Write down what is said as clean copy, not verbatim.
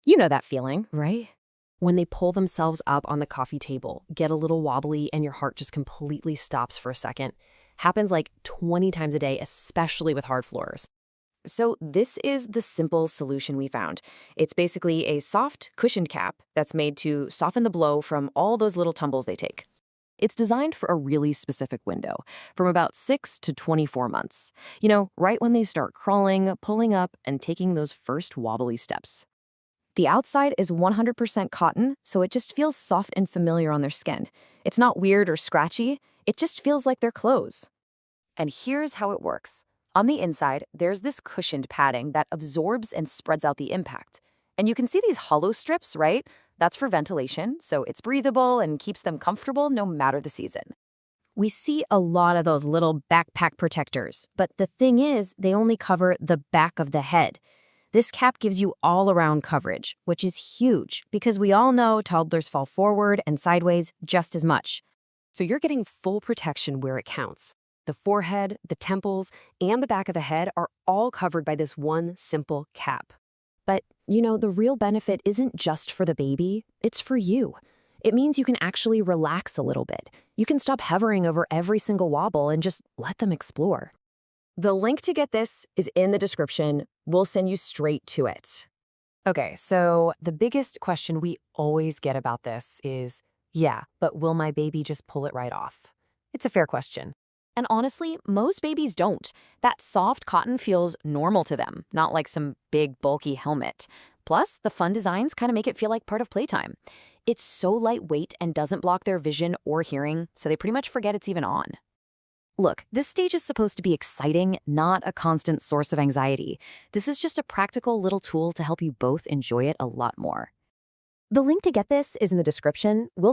You know that feeling. Right? When they pull themselves up on the coffee table, get a little wobbly, and your heart just completely stops for a second. Happens like 20 times a day, especially with hard floors. So this is the simple solution we found. It's basically a soft, cushioned cap that's made to soften the blow from all those little tumbles they take. It's designed for a really specific window, from about 6 to 24 months. Right when they start crawling, pulling up, and taking those first wobbly steps. The outside is 100% cotton, so it just feels soft and familiar on their skin. It's not weird or scratchy, it just feels like their clothes. And here's how it works. On the inside, there's this cushioned padding that absorbs and spreads out the impact. And you can see these hollow strips, right? That's for ventilation, so it's breathable and keeps them comfortable no matter the season. We see a lot of those little backpack protectors, but the thing is, they only cover the back of the head. This cap gives you all-around coverage, which is huge because we all know toddlers fall forward and sideways just as much. So you're getting full protection where it counts. The forehead, the temples, and the back of the head are all covered by this one simple cap. But, the real benefit isn't just for the baby, it's for you. It means you can actually relax a little bit. You can stop hovering over every single wobble and just let them explore. The link to get this is in the description. We'll send you straight to it. Okay, so the biggest question we always get about this is, yeah, but will my baby just pull it right off? It's a fair question. And honestly, most babies don't. That soft cotton feels normal to them, not like some big, bulky helmet. Plus, the fun designs kind of make it feel like part of playtime. It's so lightweight and doesn't block their vision or hearing, so they pretty much forget it's even on. Look, this stage is supposed to be exciting, not a constant source of anxiety. This is just a practical little tool to help you both enjoy it a lot more. The link to get this is in the description. We'll